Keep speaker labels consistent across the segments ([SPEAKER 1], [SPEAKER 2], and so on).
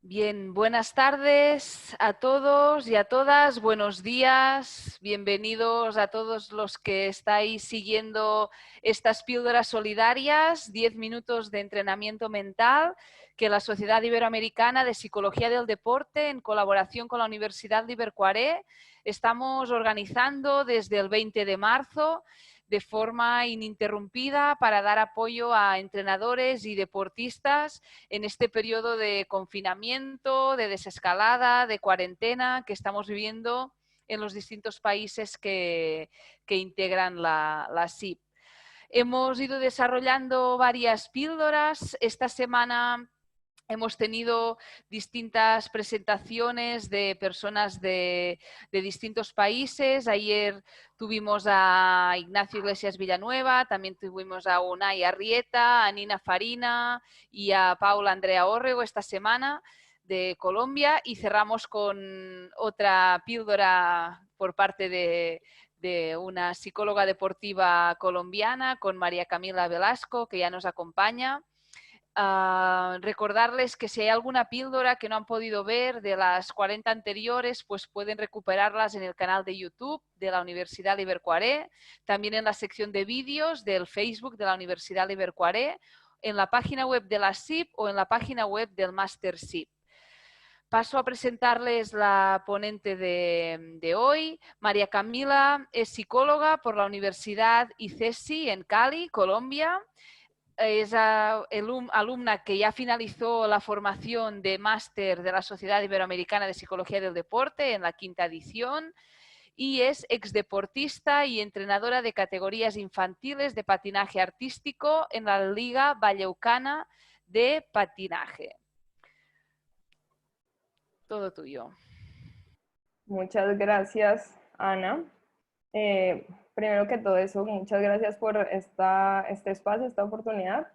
[SPEAKER 1] Bien, buenas tardes a todos y a todas, buenos días, bienvenidos a todos los que estáis siguiendo estas píldoras solidarias, 10 minutos de entrenamiento mental que la Sociedad Iberoamericana de Psicología del Deporte, en colaboración con la Universidad de Ibercuaré, estamos organizando desde el 20 de marzo de forma ininterrumpida para dar apoyo a entrenadores y deportistas en este periodo de confinamiento, de desescalada, de cuarentena que estamos viviendo en los distintos países que integran la SIP. Hemos ido desarrollando varias píldoras. Esta semana hemos tenido distintas presentaciones de personas de distintos países. Ayer tuvimos a Ignacio Iglesias Villanueva, también tuvimos a Unai Arrieta, a Nina Farina y a Paula Andrea Orrego esta semana de Colombia, y cerramos con otra píldora por parte de una psicóloga deportiva colombiana, con María Camila Velasco, que ya nos acompaña. Recordarles que si hay alguna píldora que no han podido ver de las 40 anteriores, pues pueden recuperarlas en el canal de YouTube de la Universidad de Ibercuaré, también en la sección de vídeos del Facebook de la Universidad de Ibercuaré, en la página web de la SIP o en la página web del Máster SIP. Paso a presentarles la ponente de hoy. María Camila es psicóloga por la Universidad ICESI en Cali, Colombia. Es alumna que ya finalizó la formación de máster de la Sociedad Iberoamericana de Psicología del Deporte en la 5ª edición, y es exdeportista y entrenadora de categorías infantiles de patinaje artístico en la Liga Vallecaucana de Patinaje. Todo tuyo.
[SPEAKER 2] Muchas gracias, Ana. Primero que todo eso, muchas gracias por este espacio, esta oportunidad,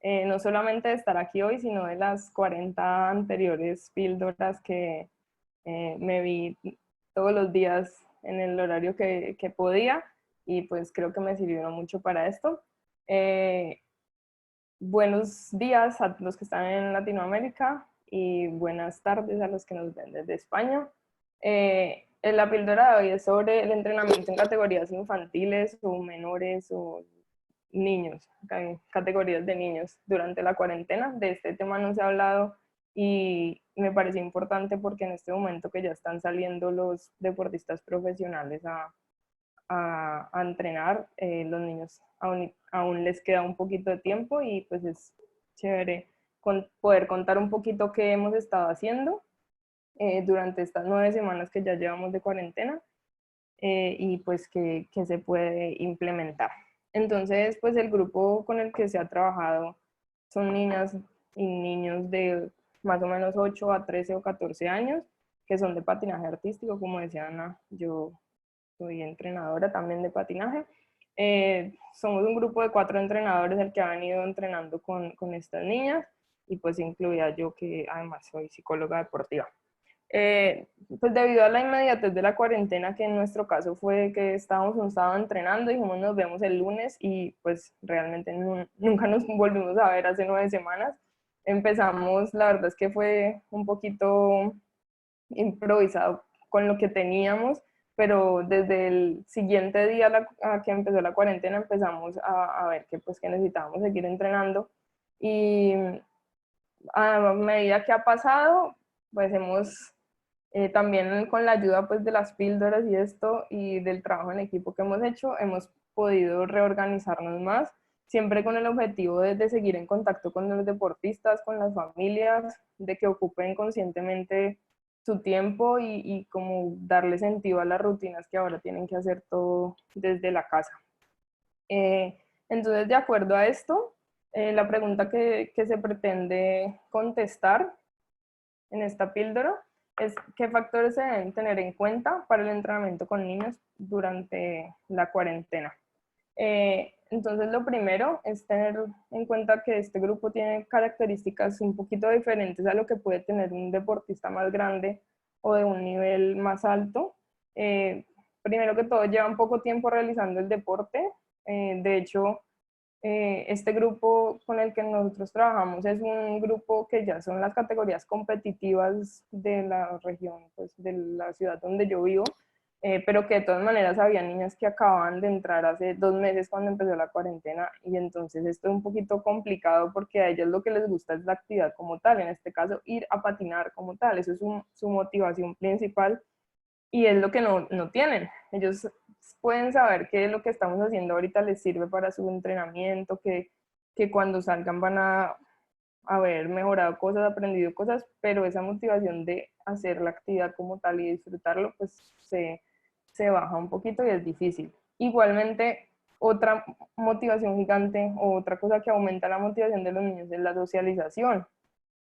[SPEAKER 2] no solamente de estar aquí hoy, sino de las 40 anteriores píldoras que me vi todos los días en el horario que podía, y pues creo que me sirvieron mucho para esto. Buenos días a los que están en Latinoamérica y buenas tardes a los que nos ven desde España. La píldora de hoy es sobre el entrenamiento en categorías infantiles o menores o niños, categorías de niños durante la cuarentena. De este tema no se ha hablado y me pareció importante porque en este momento que ya están saliendo los deportistas profesionales a entrenar, los niños aún les queda un poquito de tiempo, y pues es chévere poder contar un poquito qué hemos estado haciendo durante estas 9 semanas que ya llevamos de cuarentena, y pues que se puede implementar. Entonces, pues el grupo con el que se ha trabajado son niñas y niños de más o menos 8 a 13 o 14 años, que son de patinaje artístico, como decía Ana. Yo soy entrenadora también de patinaje. Somos un grupo de 4 entrenadores el que ha venido entrenando con estas niñas, y pues incluida yo, que además soy psicóloga deportiva. Pues debido a la inmediatez de la cuarentena, que en nuestro caso fue que estábamos un sábado entrenando, dijimos nos vemos el lunes, y pues realmente nunca nos volvimos a ver hace 9 semanas. Empezamos, la verdad es que fue un poquito improvisado con lo que teníamos, pero desde el siguiente día a que empezó la cuarentena empezamos a ver que, pues, que necesitábamos seguir entrenando, y a medida que ha pasado, pues hemos también con la ayuda, pues, de las píldoras y esto, y del trabajo en equipo que hemos hecho, hemos podido reorganizarnos más, siempre con el objetivo de seguir en contacto con los deportistas, con las familias, de que ocupen conscientemente su tiempo, y como darle sentido a las rutinas que ahora tienen que hacer todo desde la casa. Entonces, de acuerdo a esto, la pregunta que se pretende contestar en esta píldora es: ¿qué factores se deben tener en cuenta para el entrenamiento con niños durante la cuarentena? Entonces, lo primero es tener en cuenta que este grupo tiene características un poquito diferentes a lo que puede tener un deportista más grande o de un nivel más alto. Primero que todo, llevan poco tiempo realizando el deporte. De hecho, Este grupo con el que nosotros trabajamos es un grupo que ya son las categorías competitivas de la región, pues de la ciudad donde yo vivo, pero que de todas maneras había niñas que acababan de entrar hace 2 meses cuando empezó la cuarentena, y entonces esto es un poquito complicado porque a ellas lo que les gusta es la actividad como tal, en este caso ir a patinar como tal, eso es su motivación principal, y es lo que no tienen. Ellos pueden saber que lo que estamos haciendo ahorita les sirve para su entrenamiento, que cuando salgan van a haber mejorado cosas, aprendido cosas, pero esa motivación de hacer la actividad como tal y disfrutarlo, pues se baja un poquito y es difícil. Igualmente, otra motivación gigante o otra cosa que aumenta la motivación de los niños es la socialización,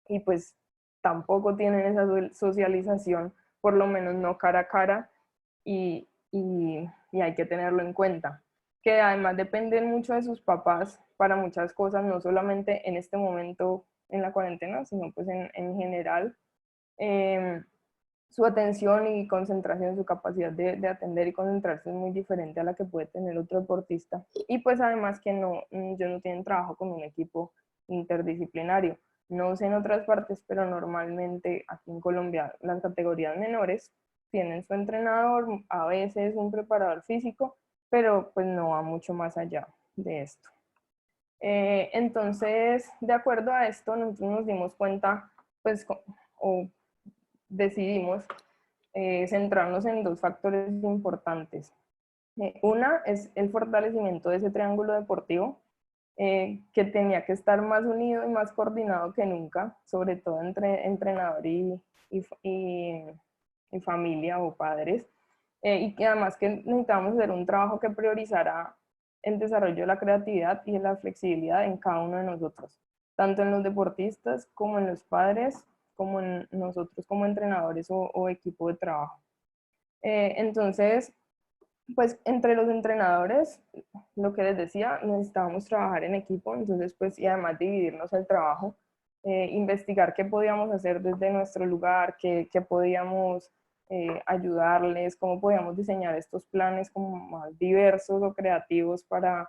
[SPEAKER 2] y pues tampoco tienen esa socialización, por lo menos no cara a cara, y hay que tenerlo en cuenta. Que además dependen mucho de sus papás para muchas cosas, no solamente en este momento en la cuarentena, sino pues en general. Eh, Su atención y concentración, su capacidad de atender y concentrarse es muy diferente a la que puede tener otro deportista. Y pues además que no, yo no tienen trabajo con un equipo interdisciplinario. No sé en otras partes, pero normalmente aquí en Colombia las categorías menores tienen su entrenador, a veces un preparador físico, pero pues no va mucho más allá de esto. Entonces, de acuerdo a esto, nosotros nos dimos cuenta, pues, o decidimos centrarnos en dos factores importantes. Una es el fortalecimiento de ese triángulo deportivo, que tenía que estar más unido y más coordinado que nunca, sobre todo entre entrenador y familia o padres, y que además que necesitábamos hacer un trabajo que priorizara el desarrollo de la creatividad y de la flexibilidad en cada uno de nosotros, tanto en los deportistas como en los padres, como en nosotros como entrenadores o equipo de trabajo. Entonces, pues entre los entrenadores, lo que les decía, necesitábamos trabajar en equipo, entonces pues y además dividirnos el trabajo, investigar qué podíamos hacer desde nuestro lugar, qué podíamos ayudarles, cómo podíamos diseñar estos planes como más diversos o creativos para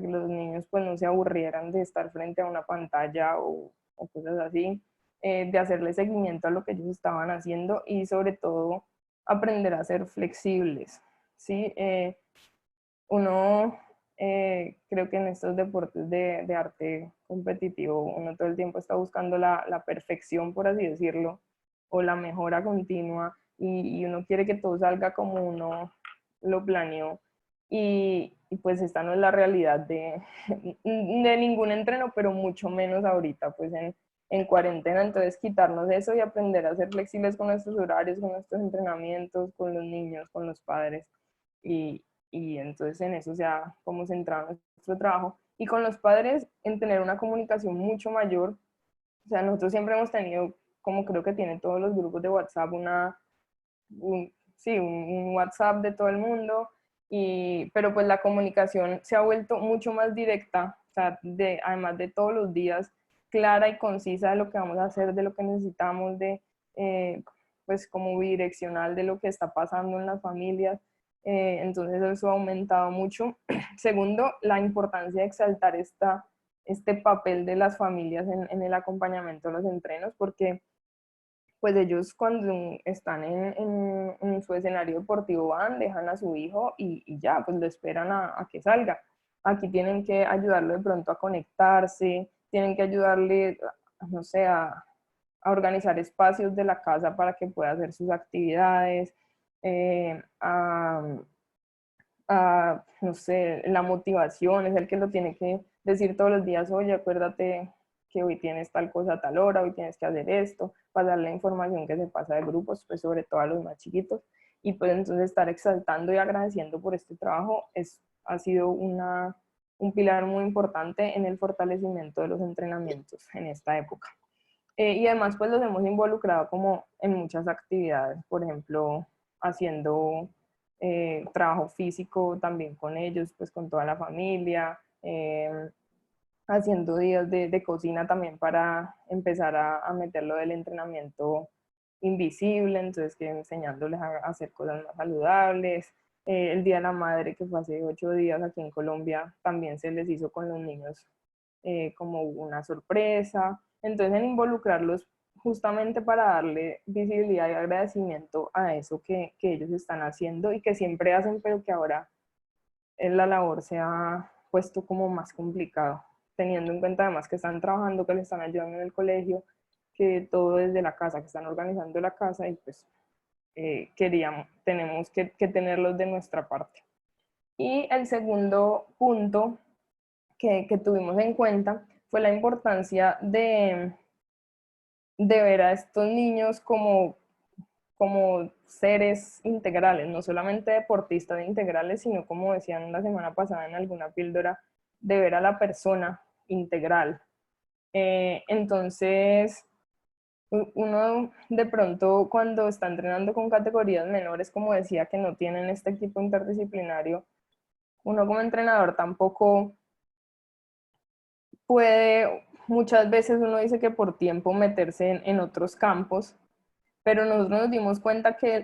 [SPEAKER 2] que los niños pues no se aburrieran de estar frente a una pantalla o cosas así, de hacerle seguimiento a lo que ellos estaban haciendo y sobre todo aprender a ser flexibles. ¿Sí? Uno, creo que en estos deportes de arte competitivo, uno todo el tiempo está buscando la perfección, por así decirlo, o la mejora continua, y uno quiere que todo salga como uno lo planeó. Y pues esta no es la realidad de ningún entreno, pero mucho menos ahorita, pues en cuarentena. Entonces quitarnos eso y aprender a ser flexibles con nuestros horarios, con nuestros entrenamientos, con los niños, con los padres, y entonces en eso se ha como centrado nuestro trabajo, y con los padres en tener una comunicación mucho mayor. O sea, nosotros siempre hemos tenido, como creo que tienen todos los grupos de WhatsApp, sí, un WhatsApp de todo el mundo, pero pues la comunicación se ha vuelto mucho más directa, o sea, además de todos los días, clara y concisa de lo que vamos a hacer, de lo que necesitamos, pues como bidireccional de lo que está pasando en las familias. Entonces eso ha aumentado mucho. Segundo, la importancia de exaltar este papel de las familias en el acompañamiento de los entrenos, porque pues ellos cuando están en su escenario deportivo van, dejan a su hijo y ya, pues lo esperan a que salga. Aquí tienen que ayudarlo de pronto a conectarse, tienen que ayudarle, no sé, a organizar espacios de la casa para que pueda hacer sus actividades, eh, a, no sé, la motivación es el que lo tiene que decir todos los días: oye, acuérdate que hoy tienes tal cosa a tal hora, hoy tienes que hacer esto, pasar la información que se pasa de grupos, pues sobre todo a los más chiquitos, y pues entonces estar exaltando y agradeciendo por este trabajo ha sido un pilar muy importante en el fortalecimiento de los entrenamientos en esta época. Y además pues los hemos involucrado como en muchas actividades, por ejemplo, haciendo trabajo físico también con ellos, pues con toda la familia, haciendo días de cocina también para empezar a meterlo del entrenamiento invisible, entonces que enseñándoles a hacer cosas más saludables, El Día de la Madre, que fue hace 8 días aquí en Colombia, también se les hizo con los niños como una sorpresa. Entonces, en involucrarlos justamente para darle visibilidad y agradecimiento a eso que ellos están haciendo y que siempre hacen, pero que ahora en la labor se ha puesto como más complicado, teniendo en cuenta además que están trabajando, que les están ayudando en el colegio, que todo desde la casa, que están organizando la casa y pues tenemos que tenerlos de nuestra parte. Y el segundo punto que tuvimos en cuenta fue la importancia de ver a estos niños como seres integrales, no solamente deportistas integrales, sino como decían la semana pasada en alguna píldora, de ver a la persona integral. Entonces, uno de pronto cuando está entrenando con categorías menores, como decía, que no tienen este equipo interdisciplinario, uno como entrenador tampoco puede, muchas veces uno dice que por tiempo meterse en otros campos, pero nosotros nos dimos cuenta que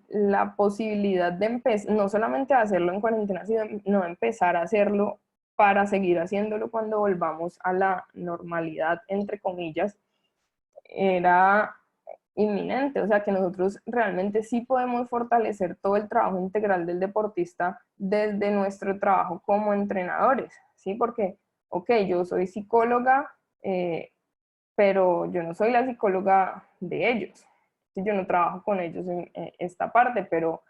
[SPEAKER 2] la posibilidad de empezar, no solamente hacerlo en cuarentena, sino empezar a hacerlo para seguir haciéndolo cuando volvamos a la normalidad, entre comillas, era inminente. O sea que nosotros realmente sí podemos fortalecer todo el trabajo integral del deportista desde nuestro trabajo como entrenadores, ¿sí? Porque, ok, yo soy psicóloga, pero yo no soy la psicóloga de ellos. Yo no trabajo con ellos en esta parte, pero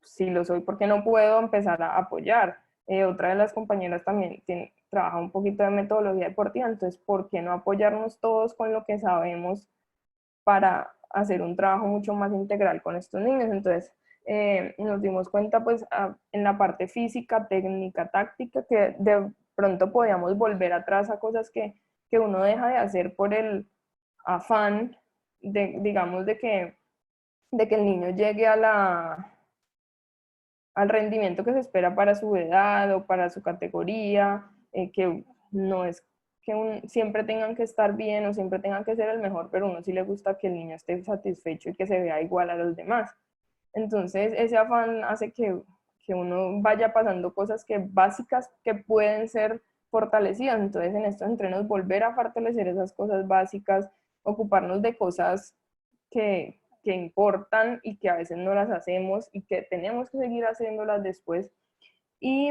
[SPEAKER 2] sí lo soy porque no puedo empezar a apoyar. Otra de las compañeras también trabaja un poquito de metodología deportiva, entonces, ¿por qué no apoyarnos todos con lo que sabemos para hacer un trabajo mucho más integral con estos niños? Entonces, nos dimos cuenta pues en la parte física, técnica, táctica, que de pronto podíamos volver atrás a cosas que uno deja de hacer por el afán de, digamos, de que el niño llegue al rendimiento que se espera para su edad o para su categoría, que no es que siempre tengan que estar bien o siempre tengan que ser el mejor, pero a uno sí le gusta que el niño esté satisfecho y que se vea igual a los demás. Entonces, ese afán hace que uno vaya pasando cosas básicas que pueden ser fortalecidas. Entonces, en estos entrenos, volver a fortalecer esas cosas básicas, ocuparnos de cosas que importan y que a veces no las hacemos y que tenemos que seguir haciéndolas después. Y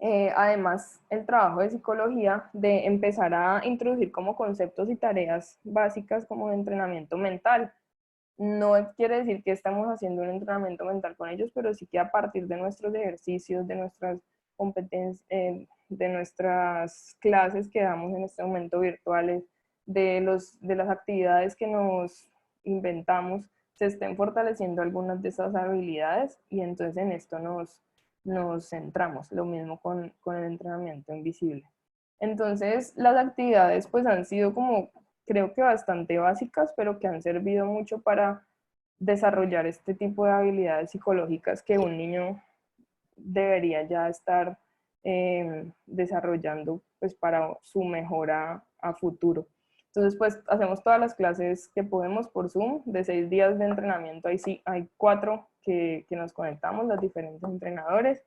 [SPEAKER 2] además, el trabajo de psicología, de empezar a introducir como conceptos y tareas básicas como de entrenamiento mental. No quiere decir que estamos haciendo un entrenamiento mental con ellos, pero sí que a partir de nuestros ejercicios, de nuestras competencias, de nuestras clases que damos en este momento virtuales, de las actividades que nos inventamos, se estén fortaleciendo algunas de esas habilidades y entonces en esto nos centramos. Lo mismo con el entrenamiento invisible. Entonces las actividades pues han sido como, creo que bastante básicas, pero que han servido mucho para desarrollar este tipo de habilidades psicológicas que un niño debería ya estar desarrollando pues para su mejora a futuro. Entonces pues hacemos todas las clases que podemos por Zoom, de 6 días de entrenamiento, ahí sí hay 4 que nos conectamos, los diferentes entrenadores.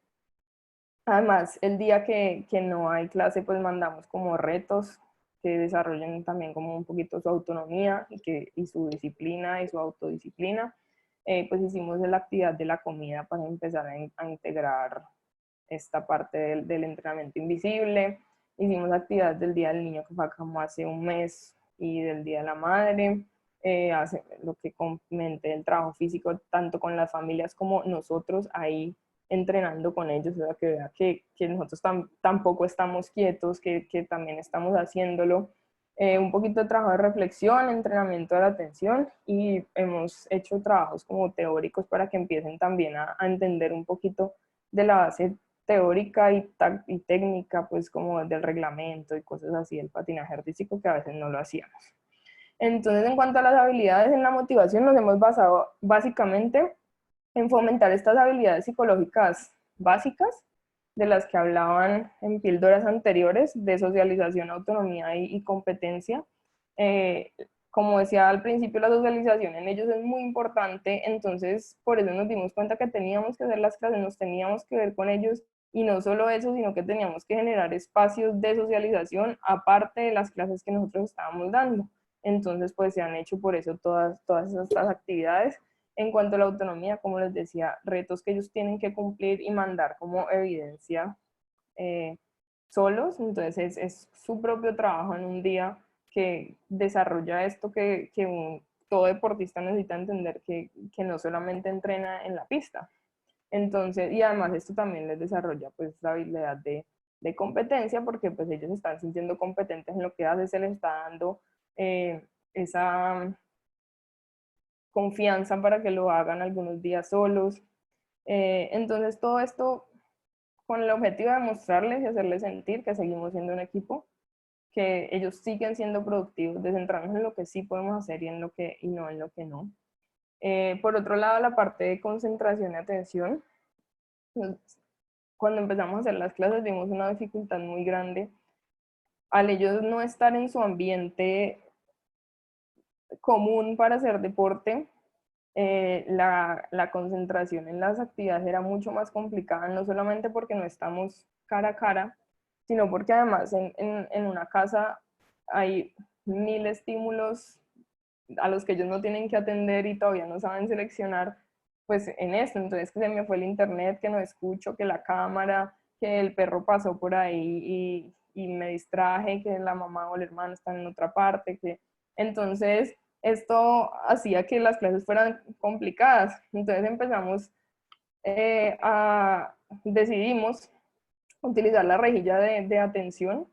[SPEAKER 2] Además, el día que no hay clase, pues mandamos como retos que desarrollen también como un poquito su autonomía y su disciplina y su autodisciplina. Pues hicimos la actividad de la comida para empezar a integrar esta parte del entrenamiento invisible. Hicimos actividades del Día del Niño, que fue como hace un mes, y del Día de la Madre. Lo que comenté, el trabajo físico, tanto con las familias como nosotros ahí entrenando con ellos, o sea, que vea que nosotros tampoco estamos quietos, que también estamos haciéndolo. Un poquito de trabajo de reflexión, entrenamiento de la atención, y hemos hecho trabajos como teóricos para que empiecen también a entender un poquito de la base teórica y técnica, pues como del reglamento y cosas así, el patinaje artístico, que a veces no lo hacíamos. Entonces, en cuanto a las habilidades en la motivación, nos hemos basado básicamente en fomentar estas habilidades psicológicas básicas de las que hablaban en píldoras anteriores, de socialización, autonomía y competencia. como decía al principio, la socialización en ellos es muy importante, entonces por eso nos dimos cuenta que teníamos que hacer las clases, nos teníamos que ver con ellos, y no solo eso, sino que teníamos que generar espacios de socialización aparte de las clases que nosotros estábamos dando. Entonces, pues se han hecho por eso todas estas actividades. En cuanto a la autonomía, como les decía, retos que ellos tienen que cumplir y mandar como evidencia eh, solos, entonces es su propio trabajo en un día que desarrolla esto que todo deportista necesita entender, que no solamente entrena en la pista. Entonces, y además esto también les desarrolla pues la habilidad de competencia, porque pues ellos están sintiendo competentes en lo que hace, se les está dando esa confianza para que lo hagan algunos días solos. Entonces todo esto con el objetivo de mostrarles y hacerles sentir que seguimos siendo un equipo, que ellos siguen siendo productivos, de centrarnos en lo que sí podemos hacer y no en lo que no. Por otro lado, la parte de concentración y atención, pues, cuando empezamos a hacer las clases vimos una dificultad muy grande al ellos no estar en su ambiente común para hacer deporte. La concentración en las actividades era mucho más complicada, no solamente porque no estamos cara a cara, sino porque además en una casa hay 1000 estímulos a los que ellos no tienen que atender y todavía no saben seleccionar, pues en esto. Entonces, que se me fue el internet, que no escucho, que la cámara, que el perro pasó por ahí y me distraje, que la mamá o el hermano están en otra parte, que entonces esto hacía que las clases fueran complicadas. Entonces decidimos utilizar la rejilla de atención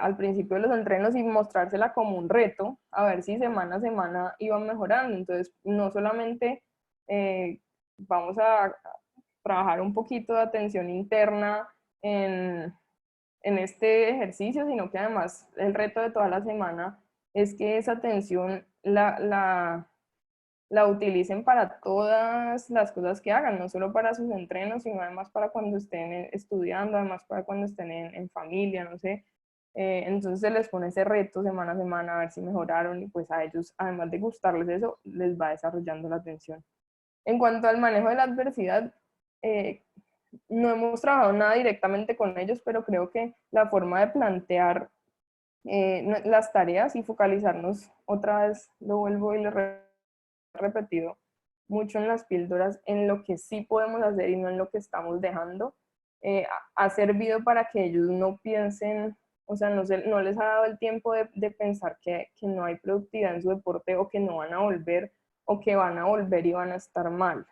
[SPEAKER 2] al principio de los entrenos y mostrársela como un reto, a ver si semana a semana iban mejorando. Entonces, no solamente vamos a trabajar un poquito de atención interna en este ejercicio, sino que además el reto de toda la semana es que esa atención la utilicen para todas las cosas que hagan, no solo para sus entrenos, sino además para cuando estén estudiando, además para cuando estén en familia, no sé. Entonces se les pone ese reto semana a semana a ver si mejoraron, y pues a ellos, además de gustarles eso, les va desarrollando la atención. En cuanto al manejo de la adversidad, eh, no hemos trabajado nada directamente con ellos, pero creo que la forma de plantear las tareas y focalizarnos, otra vez lo vuelvo y lo repetido mucho en las píldoras, en lo que sí podemos hacer y no en lo que estamos dejando, ha servido para que ellos no piensen, o sea, no les ha dado el tiempo de pensar que no hay productividad en su deporte, o que no van a volver, o que van a volver y van a estar mal,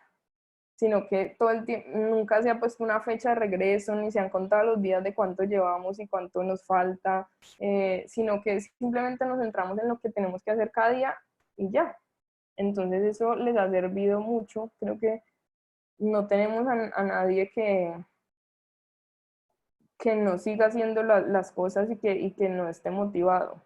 [SPEAKER 2] sino que todo el tiempo, nunca se ha puesto una fecha de regreso, ni se han contado los días de cuánto llevamos y cuánto nos falta, sino que simplemente nos centramos en lo que tenemos que hacer cada día y ya. Entonces eso les ha servido mucho. Creo que no tenemos a nadie que no siga haciendo las cosas y que no esté motivado.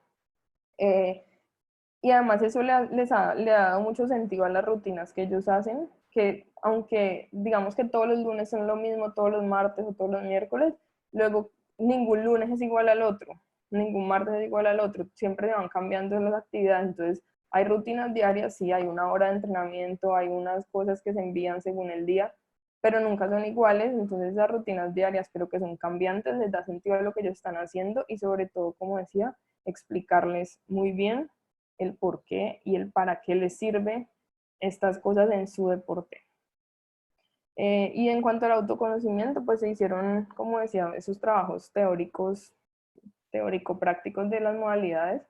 [SPEAKER 2] Y además eso le ha dado mucho sentido a las rutinas que ellos hacen, que aunque digamos que todos los lunes son lo mismo, todos los martes o todos los miércoles, luego ningún lunes es igual al otro, ningún martes es igual al otro, siempre se van cambiando las actividades. Entonces hay rutinas diarias, sí, hay una hora de entrenamiento, hay unas cosas que se envían según el día, pero nunca son iguales. Entonces las rutinas diarias creo que son cambiantes, les da sentido a lo que ellos están haciendo, y sobre todo, como decía, explicarles muy bien el por qué y el para qué les sirve estas cosas en su deporte. Y en cuanto al autoconocimiento, pues se hicieron, como decía, esos trabajos teóricos, teórico-prácticos de las modalidades,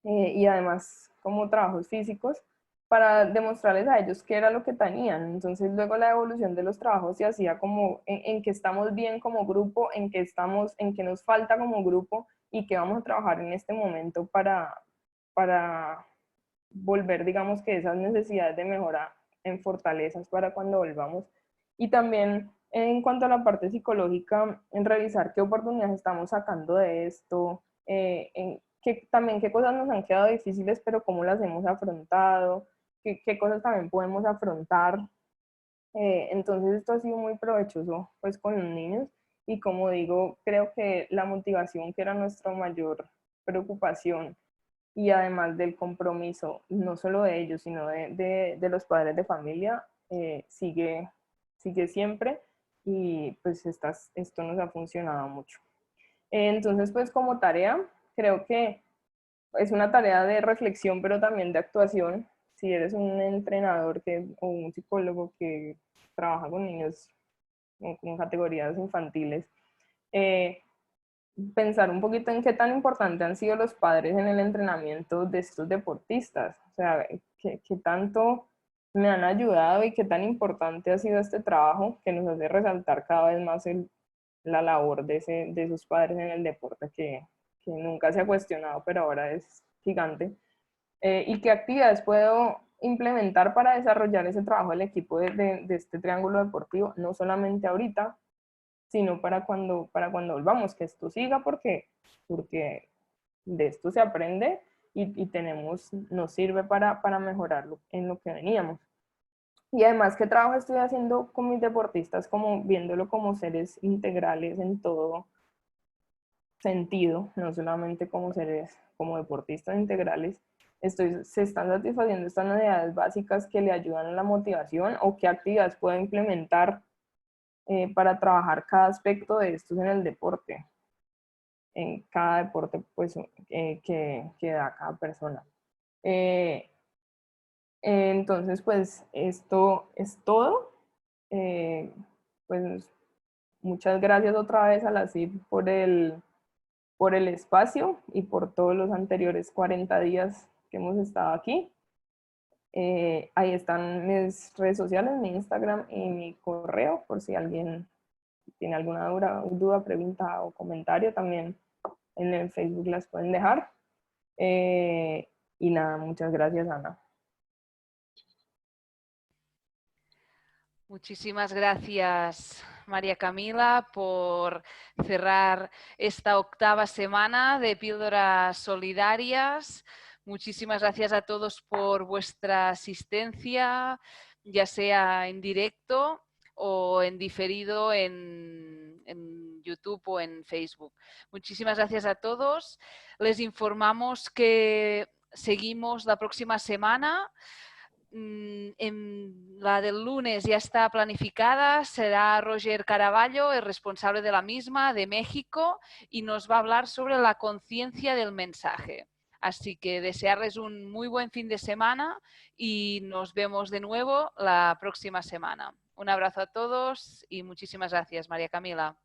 [SPEAKER 2] y además como trabajos físicos, para demostrarles a ellos qué era lo que tenían. Entonces luego la evolución de los trabajos se hacía como en que estamos bien como grupo, en que nos falta como grupo, y que vamos a trabajar en este momento para volver, digamos, que esas necesidades de mejora en fortalezas para cuando volvamos. Y también en cuanto a la parte psicológica, en revisar qué oportunidades estamos sacando de esto, también qué cosas nos han quedado difíciles, pero cómo las hemos afrontado, qué cosas también podemos afrontar. Entonces esto ha sido muy provechoso pues con los niños, y como digo, creo que la motivación, que era nuestra mayor preocupación, y además del compromiso, no solo de ellos, sino de los padres de familia, sigue siempre y pues esto nos ha funcionado mucho. Entonces, pues como tarea, creo que es una tarea de reflexión, pero también de actuación. Si eres un entrenador o un psicólogo que trabaja con niños con categorías infantiles, pensar un poquito en qué tan importante han sido los padres en el entrenamiento de estos deportistas. O sea, qué tanto me han ayudado y qué tan importante ha sido este trabajo que nos hace resaltar cada vez más la labor de esos padres en el deporte que nunca se ha cuestionado, pero ahora es gigante. ¿Y qué actividades puedo implementar para desarrollar ese trabajo del equipo de este triángulo deportivo? No solamente ahorita, sino para cuando volvamos, que esto siga, porque de esto se aprende y nos sirve para mejorarlo en lo que veníamos. Y además, ¿qué trabajo estoy haciendo con mis deportistas? Como viéndolo como seres integrales en todo sentido, no solamente como seres, como deportistas integrales. Se están satisfaciendo estas necesidades básicas que le ayudan a la motivación, o qué actividades puedo implementar para trabajar cada aspecto de estos en el deporte, en cada deporte pues, que da cada persona. Entonces, pues esto es todo. Pues muchas gracias otra vez a la CID por el espacio y por todos los anteriores 40 días que hemos estado aquí. Ahí están mis redes sociales, mi Instagram y mi correo, por si alguien tiene alguna duda, pregunta o comentario, también en el Facebook las pueden dejar. Y nada, muchas gracias, Ana.
[SPEAKER 1] Muchísimas gracias, María Camila, por cerrar esta 8ª semana de Píldoras Solidarias. Muchísimas gracias a todos por vuestra asistencia, ya sea en directo o en diferido en YouTube o en Facebook. Muchísimas gracias a todos. Les informamos que seguimos la próxima semana. La del lunes ya está planificada, será Roger Caraballo, el responsable de la misma, de México, y nos va a hablar sobre la conciencia del mensaje. Así que desearles un muy buen fin de semana y nos vemos de nuevo la próxima semana. Un abrazo a todos y muchísimas gracias, María Camila.